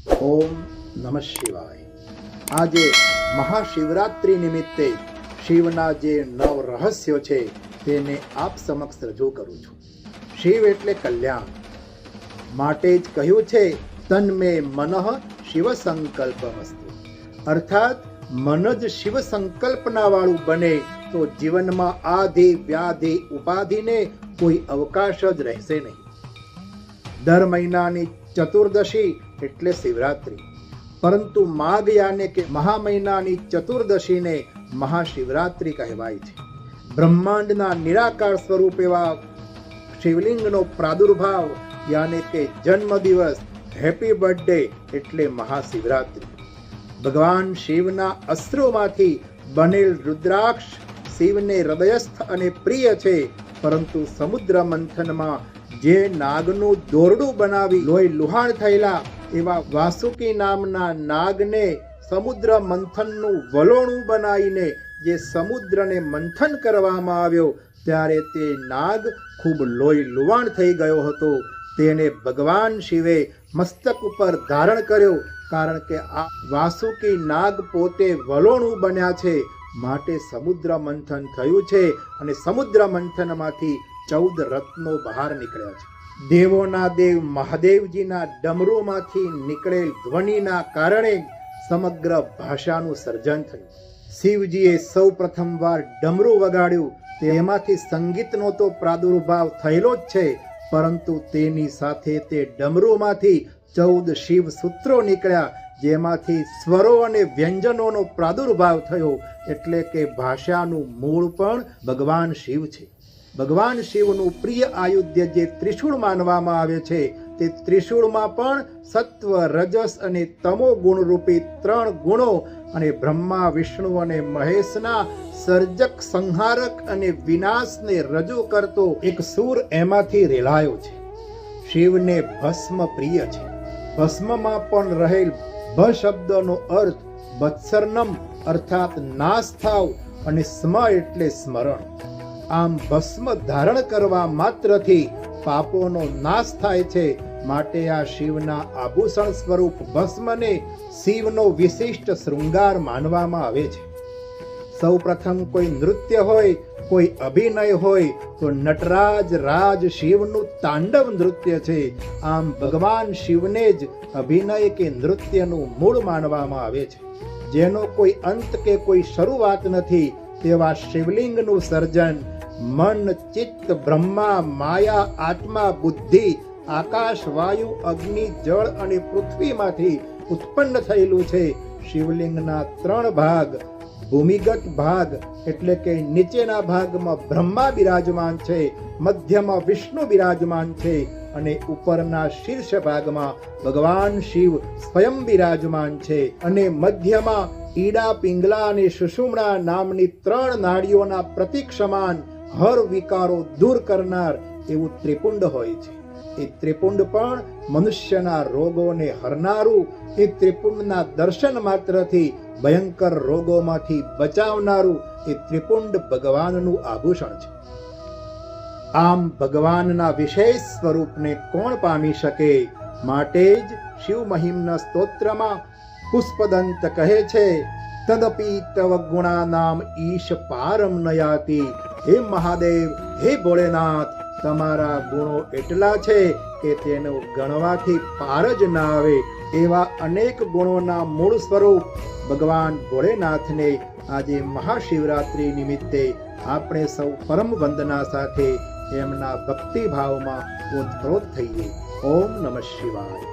ઓમ નમઃ શિવાય। આજે મહાશિવરાત્રિ નિમિત્તે શિવના જે 9 રહસ્યો છે તેને આપ સમક્ષ રજૂ કરું છું। શિવ એટલે કલ્યાણ, માટે જ કહ્યું છે તન્મે મનઃ શિવ સંકલ્પમસ્તુ, અર્થાત મન જ શિવ સંકલ્પના વાળું બને તો જીવનમાં આધિ વ્યાધિ ઉપાધિને કોઈ અવકાશ જ રહેશે નહીં। દર મહિનાની ચતુર્દશી એટલે શિવરાત્રિ, પરંતુ માઘ યાને કે મહા મહિનાની ચતુર્દશીને મહાશિવરાત્રિ કહેવાય છે। બ્રહ્માંડના નિરાકાર સ્વરૂપ એવા શિવલિંગનો પ્રાદુર્ભાવ યાને કે જન્મદિવસ, હેપી બર્થડે એટલે મહાશિવરાત્રિ। ભગવાન શિવના અસ્ત્રોમાંથી બનેલ રુદ્રાક્ષ શિવને હૃદયસ્થ અને પ્રિય છે, પરંતુ સમુદ્ર મંથનમાં જે નાગનું દોરડું બનાવી લોહી લુહાણ થયેલા એવા વાસુકી નામના નાગને સમુદ્ર મંથનનું વલોણું બનાવીને જે સમુદ્રને મંથન કરવામાં આવ્યો ત્યારે તે નાગ ખૂબ લોહી લુહાણ થઈ ગયો હતો। તેને ભગવાન શિવે મસ્તક ઉપર ધારણ કર્યો, કારણ કે આ વાસુકી નાગ પોતે વલોણું બન્યા છે, માટે સમુદ્ર મંથન થયું છે અને સમુદ્ર મંથનમાંથી 14 રત્નો બહાર નીકળ્યા છે। દેવોના દેવ મહાદેવજીના ડમરૂમાંથી નીકળેલ ધ્વનિના કારણે સમગ્ર ભાષાનું સર્જન થયું। શિવજીએ સૌ પ્રથમવાર ડમરું વગાડ્યું, તેમાંથી સંગીતનો તો પ્રાદુર્ભાવ થયેલો જ છે, પરંતુ તેની સાથે તે ડમરૂમાંથી 14 શિવ સૂત્રો નીકળ્યા, જેમાંથી સ્વરો અને વ્યંજનોનો પ્રાદુર્ભાવ થયો, એટલે કે ભાષાનું મૂળ પણ ભગવાન શિવ છે। ભગવાન શિવનું પ્રિય આયુધ્ય જે ત્રિશૂળ માનવામાં આવે છે, તે ત્રિશૂળમાં પણ સત્વ, રજસ અને તમો ગુણ રૂપી 3 ગુણો અને બ્રહ્મા, વિષ્ણુ અને મહેશના સર્જક, સંહારક અને વિનાશને રજૂ કરતો એક સૂર એમાંથી રેલાયો છે। શિવને ભસ્મ પ્રિય છે। ભસ્મમાં પણ રહેલ ભ શબ્દનો અર્થ બત્સરનમ અર્થાત નાશ થાવ અને સ્મ એટલે સ્મરણ। આમ ભસ્મ ધારણ કરવા માત્રથી પાપોનો નાશ થાય છે, માટે આ શિવના આભૂષણ સ્વરૂપ ભસ્મને શિવનો વિશિષ્ટ શૃંગાર માનવામાં આવે છે। સૌ પ્રથમ કોઈ નૃત્ય હોય, કોઈ અભિનય હોય તો નટરાજ રાજ શિવનું તાંડવ નૃત્ય છે। આમ ભગવાન શિવને જ અભિનય કે નૃત્યનું મૂળ માનવામાં આવે છે, જેનો કોઈ અંત કે કોઈ શરૂઆત નથી તેવા શિવલિંગનું સર્જન મન, ચિત્ત, બ્રહ્મા, માયા, આત્મા, બુદ્ધિ, આકાશ, વાયુ, અગ્નિ, જળ અને પૃથ્વીમાંથી ઉત્પન્ન થયેલું છે। શિવલિંગના 3 ભાગ, ભૂમિગત ભાગ એટલે કે નીચેના ભાગમાં બ્રહ્મા બિરાજમાન છે, મધ્યમાં વિષ્ણુ બિરાજમાન છે અને ઉપરના શીર્ષ ભાગમાં ભગવાન શિવ સ્વયં બિરાજમાન છે, અને મધ્યમાં ઈડા, પિંગલા અને સુષુમ્ના નામની 3 નાડીઓના પ્રતીક સમાન હર વિકારો દૂર કરનાર એવું ત્રિપુંડ હોય છે। એ ત્રિપુંડ પણ મનુષ્યના રોગોને હરનારું, એ ત્રિપુંડના દર્શન માત્રથી ભયંકર રોગોમાંથી બચાવનારું એ ત્રિપુંડ ભગવાનનું આભૂષણ છે। આમ ભગવાનના વિશેષ સ્વરૂપને કોણ પામી શકે, માટે જ શિવ મહિમ્ન સ્તોત્રમાં પુષ્પદંત કહે છે તદપી તવ ગુણાનામ ઈશ પારમ નયાતિ। હે મહાદેવ, હે ભોળેનાથ, તમારા ગુણો એટલા છે કે તેનો ગણવાથી પાર જ ના આવે। એવા અનેક ગુણોના મૂળ સ્વરૂપ ભગવાન ભોળેનાથને આજે મહાશિવરાત્રિ નિમિત્તે આપણે સૌ પરમ વંદના સાથે એમના ભક્તિભાવમાં ઓતપ્રોત થઈએ। ઓમ નમઃ શિવાય।